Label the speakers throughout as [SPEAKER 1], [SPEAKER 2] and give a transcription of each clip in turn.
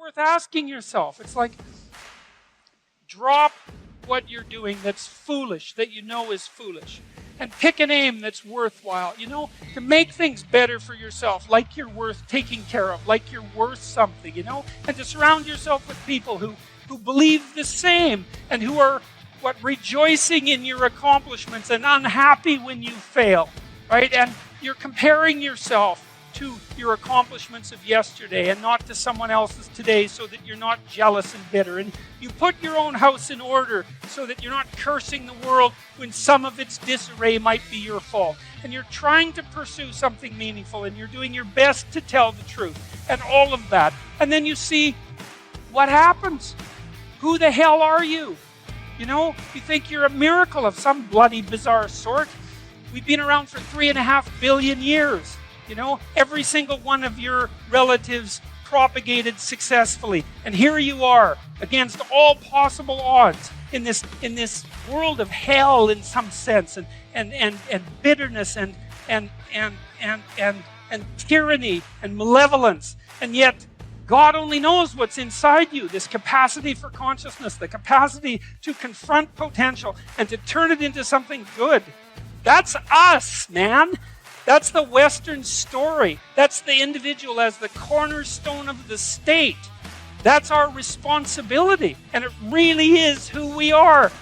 [SPEAKER 1] worth asking yourself. It's like, drop what you're doing that's foolish, that you know is foolish, and pick an aim that's worthwhile, to make things better for yourself, like you're worth taking care of, like you're worth something, and to surround yourself with people who believe the same and who are rejoicing in your accomplishments and unhappy when you fail, right? And you're comparing yourself to your accomplishments of yesterday and not to someone else's today, so that you're not jealous and bitter. And you put your own house in order so that you're not cursing the world when some of its disarray might be your fault. And you're trying to pursue something meaningful, and you're doing your best to tell the truth and all of that. And then you see what happens. Who the hell are you? You think you're a miracle of some bloody bizarre sort. We've been around for 3.5 billion years. Every single one of your relatives propagated successfully. And here you are, against all possible odds, in this world of hell in some sense, and bitterness and tyranny and malevolence. And yet, God only knows what's inside you, this capacity for consciousness, the capacity to confront potential and to turn it into something good. That's us, man. That's the Western story. That's the individual as the cornerstone of the state. That's our responsibility, and it really is who we are.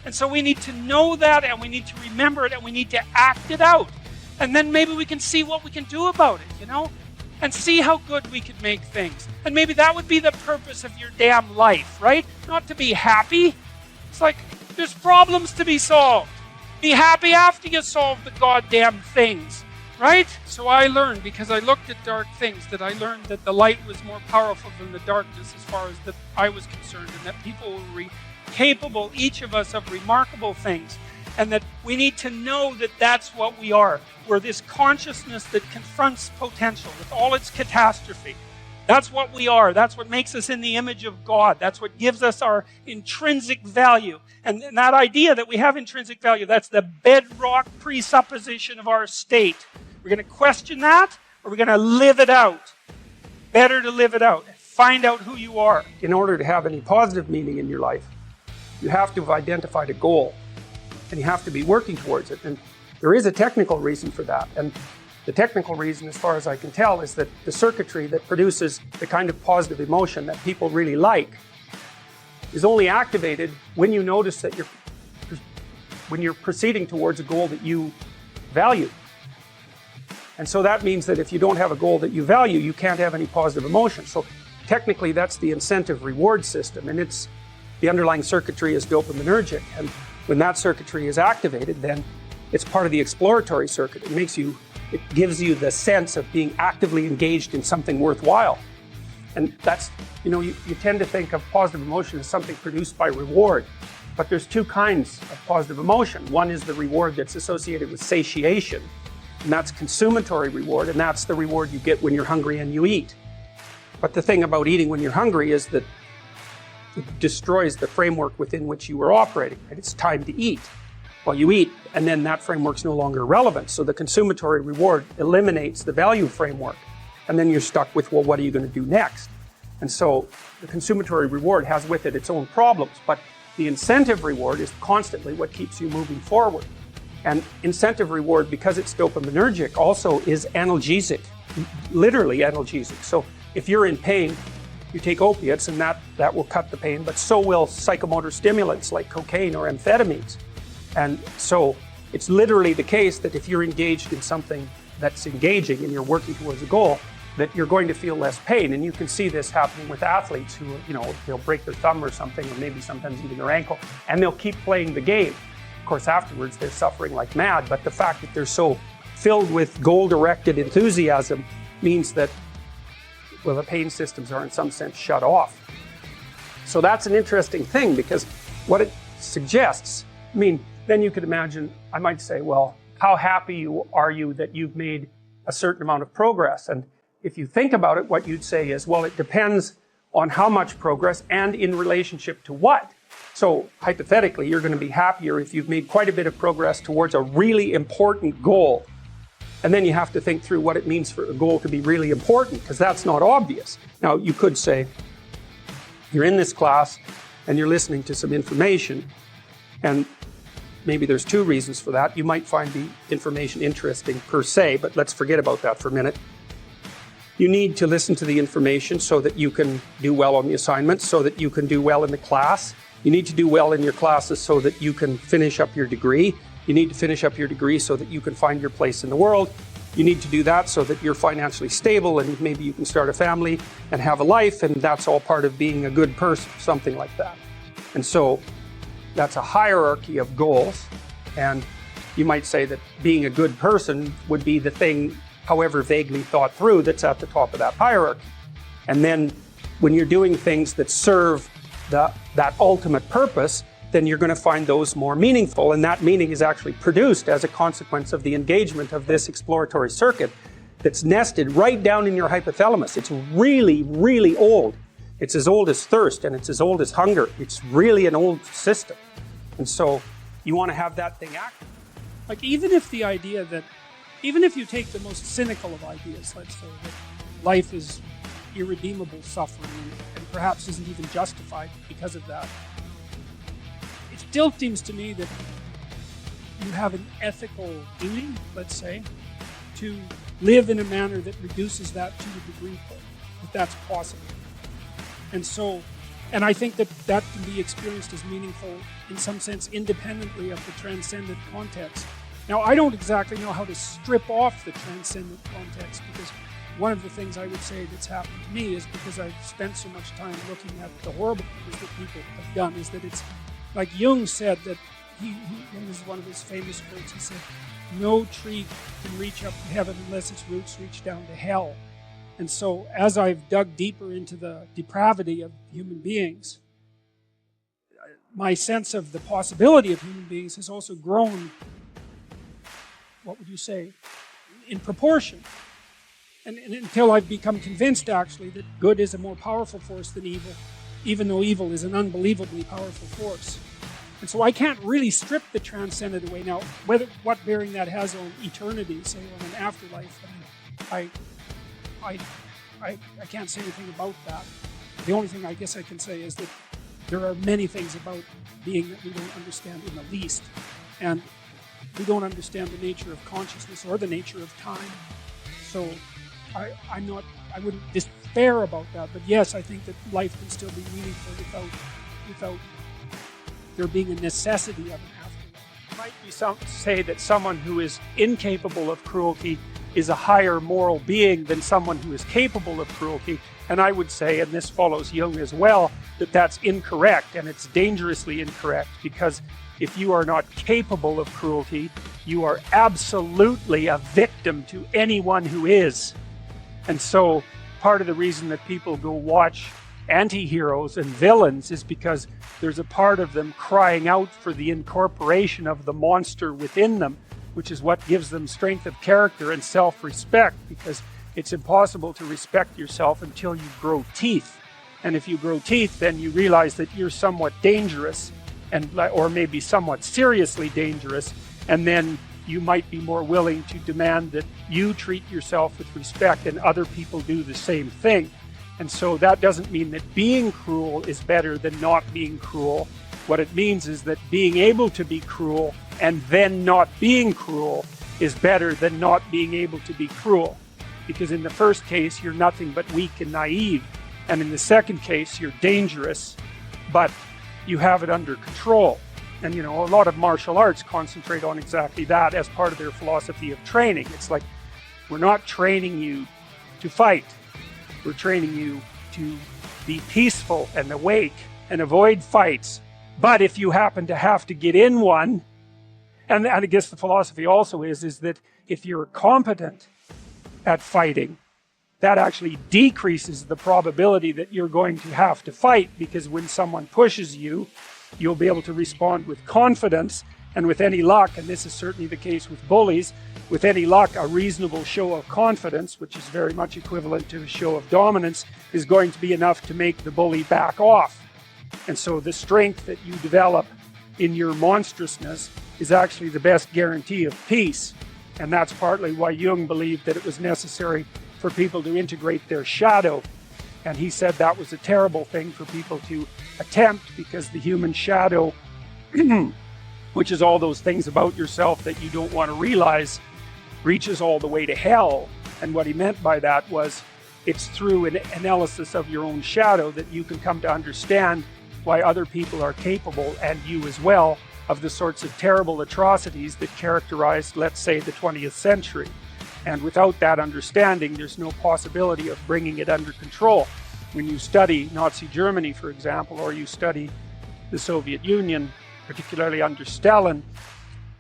[SPEAKER 1] And so we need to know that, and we need to remember it, and we need to act it out. And then maybe we can see what we can do about it, and see how good we can make things. And maybe that would be the purpose of your damn life, right? Not to be happy. It's like, there's problems to be solved. Be happy after you solve the goddamn things, right? So I learned, because I looked at dark things, that I learned that the light was more powerful than the darkness as far as that I was concerned, and that people were capable, each of us, of remarkable things, and that we need to know that that's what we are. We're this consciousness that confronts potential with all its catastrophe. That's what we are. That's what makes us in the image of God. That's what gives us our intrinsic value. And that idea that we have intrinsic value, that's the bedrock presupposition of our state. We're going to question that, or we're going to live it out. Better to live it out. Find out who you are.
[SPEAKER 2] In order to have any positive meaning in your life, you have to have identified a goal, and you have to be working towards it. And there is a technical reason for that. And the technical reason, as far as I can tell, is that the circuitry that produces the kind of positive emotion that people really like is only activated when you notice that when you're proceeding towards a goal that you value. And so that means that if you don't have a goal that you value, you can't have any positive emotion. So technically, that's the incentive reward system, and the underlying circuitry is dopaminergic. And when that circuitry is activated, then it's part of the exploratory circuit. It gives you the sense of being actively engaged in something worthwhile. And that's, you tend to think of positive emotion as something produced by reward. But there's two kinds of positive emotion. One is the reward that's associated with satiation, and that's consummatory reward, and that's the reward you get when you're hungry and you eat. But the thing about eating when you're hungry is that it destroys the framework within which you were operating. Right? It's time to eat. Well, you eat, and then that framework's no longer relevant. So the consummatory reward eliminates the value framework. And then you're stuck with, well, what are you going to do next? And so the consummatory reward has with it its own problems. But the incentive reward is constantly what keeps you moving forward. And incentive reward, because it's dopaminergic, also is analgesic, literally analgesic. So if you're in pain, you take opiates, and that will cut the pain, but so will psychomotor stimulants like cocaine or amphetamines. And so it's literally the case that if you're engaged in something that's engaging and you're working towards a goal, that you're going to feel less pain. And you can see this happening with athletes who, they'll break their thumb or something, or maybe sometimes even their ankle, and they'll keep playing the game. Of course, afterwards, they're suffering like mad, but the fact that they're so filled with goal-directed enthusiasm means that, well, the pain systems are in some sense shut off. So that's an interesting thing, because what it suggests, then you could imagine, I might say, well, how happy are you that you've made a certain amount of progress? And if you think about it, what you'd say is, well, it depends on how much progress and in relationship to what. So hypothetically, you're going to be happier if you've made quite a bit of progress towards a really important goal. And then you have to think through what it means for a goal to be really important, because that's not obvious. Now, you could say, You're in this class and you're listening to some information, and maybe there's two reasons for that. You might find the information interesting per se, but let's forget about that for a minute. You need to listen to the information so that you can do well on the assignments, so that you can do well in the class. You need to do well in your classes so that you can finish up your degree. You need to finish up your degree so that you can find your place in the world. You need to do that so that you're financially stable and maybe you can start a family and have a life, and that's all part of being a good person, something like that. And so that's a hierarchy of goals, and you might say that being a good person would be the thing, however vaguely thought through, that's at the top of that hierarchy. And then when you're doing things that serve that ultimate purpose, then you're going to find those more meaningful, and that meaning is actually produced as a consequence of the engagement of this exploratory circuit that's nested right down in your hypothalamus. It's really, really old. It's as old as thirst, and it's as old as hunger. It's really an old system. And so you want to have that thing active.
[SPEAKER 1] Like, even if you take the most cynical of ideas, let's say that life is irredeemable suffering and perhaps isn't even justified because of that, it still seems to me that you have an ethical duty, let's say, to live in a manner that reduces that to the degree that that's possible. And I think that can be experienced as meaningful in some sense independently of the transcendent context. Now, I don't exactly know how to strip off the transcendent context, because one of the things I would say that's happened to me is, because I've spent so much time looking at the horrible things that people have done, is that it's like Jung said, that he this is one of his famous quotes. He said, "No tree can reach up to heaven unless its roots reach down to hell." And so as I've dug deeper into the depravity of human beings, my sense of the possibility of human beings has also grown, what would you say, in proportion. And until I've become convinced, actually, that good is a more powerful force than evil, even though evil is an unbelievably powerful force. And so I can't really strip the transcendent away. Now, what bearing that has on eternity, say, on an afterlife, I can't say anything about that. The only thing I guess I can say is that there are many things about being that we don't understand in the least. And we don't understand the nature of consciousness or the nature of time. So I wouldn't despair about that. But yes, I think that life can still be meaningful without there being a necessity of an afterlife.
[SPEAKER 2] It might be say that someone who is incapable of cruelty is a higher moral being than someone who is capable of cruelty. And I would say, and this follows Jung as well, that that's incorrect, and it's dangerously incorrect, because if you are not capable of cruelty, you are absolutely a victim to anyone who is. And so part of the reason that people go watch anti-heroes and villains is because there's a part of them crying out for the incorporation of the monster within them, which is what gives them strength of character and self-respect, because it's impossible to respect yourself until you grow teeth. And if you grow teeth, then you realize that you're somewhat dangerous, or maybe somewhat seriously dangerous, and then you might be more willing to demand that you treat yourself with respect and other people do the same thing. And so that doesn't mean that being cruel is better than not being cruel. What it means is that being able to be cruel and then not being cruel is better than not being able to be cruel. Because in the first case, you're nothing but weak and naive. And in the second case, you're dangerous, but you have it under control. And a lot of martial arts concentrate on exactly that as part of their philosophy of training. It's like, we're not training you to fight. We're training you to be peaceful and awake and avoid fights. But if you happen to have to get in one, and I guess the philosophy also is that if you're competent at fighting, that actually decreases the probability that you're going to have to fight, because when someone pushes you, you'll be able to respond with confidence, and with any luck, and this is certainly the case with bullies, with any luck, a reasonable show of confidence, which is very much equivalent to a show of dominance, is going to be enough to make the bully back off. And so the strength that you develop in your monstrousness is actually the best guarantee of peace. And that's partly why Jung believed that it was necessary for people to integrate their shadow And he said that was a terrible thing for people to attempt because the human shadow, which is all those things about yourself that you don't want to realize, reaches all the way to hell. And what he meant by that was it's through an analysis of your own shadow that you can come to understand why other people are capable, and you as well, of the sorts of terrible atrocities that characterized, let's say, the 20th century. And without that understanding, there's no possibility of bringing it under control. When you study Nazi Germany, for example, or you study the Soviet Union, particularly under Stalin,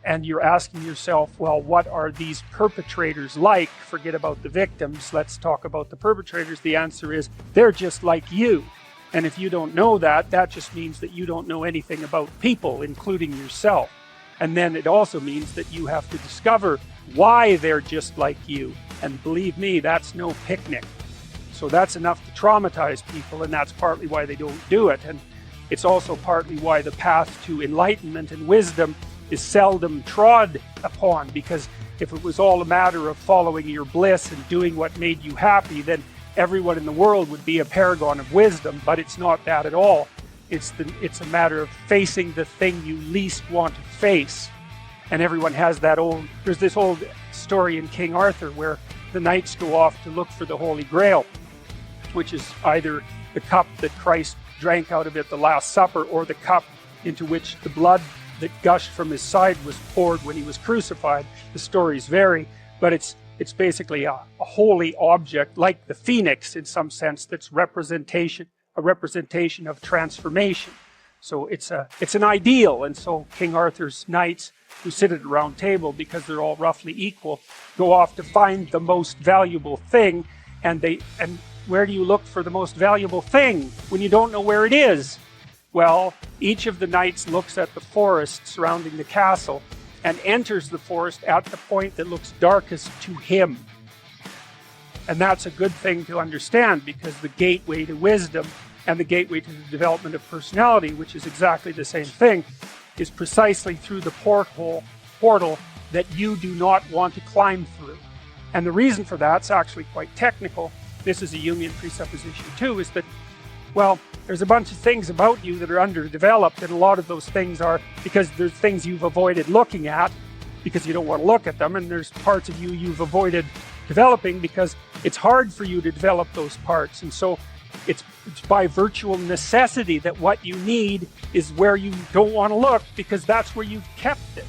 [SPEAKER 2] and you're asking yourself, well, what are these perpetrators like? Forget about the victims, let's talk about the perpetrators. The answer is, they're just like you. And if you don't know that, that just means that you don't know anything about people, including yourself. And then it also means that you have to discover why they're just like you. And believe me, that's no picnic. So that's enough to traumatize people, and that's partly why they don't do it. And it's also partly why the path to enlightenment and wisdom is seldom trod upon, because if it was all a matter of following your bliss and doing what made you happy, then everyone in the world would be a paragon of wisdom. But it's not that at all. It's a matter of facing the thing you least want to face. And everyone has there's this old story in King Arthur where the knights go off to look for the Holy Grail, which is either the cup that Christ drank out of at the Last Supper, or the cup into which the blood that gushed from his side was poured when he was crucified. The stories vary, but it's basically a holy object, like the phoenix in some sense, that's a representation of transformation. So it's an ideal. And so King Arthur's knights, who sit at a round table because they're all roughly equal, go off to find the most valuable thing. And where do you look for the most valuable thing when you don't know where it is? Well, each of the knights looks at the forest surrounding the castle and enters the forest at the point that looks darkest to him. And that's a good thing to understand, because the gateway to wisdom and the gateway to the development of personality, which is exactly the same thing, is precisely through the portal that you do not want to climb through. And the reason for that's actually quite technical. This is a Jungian presupposition too, is that, well, there's a bunch of things about you that are underdeveloped, and a lot of those things are because there's things you've avoided looking at because you don't want to look at them, and there's parts of you you've avoided developing because it's hard for you to develop those parts. And so it's by virtual necessity that what you need is where you don't want to look, because that's where you've kept it.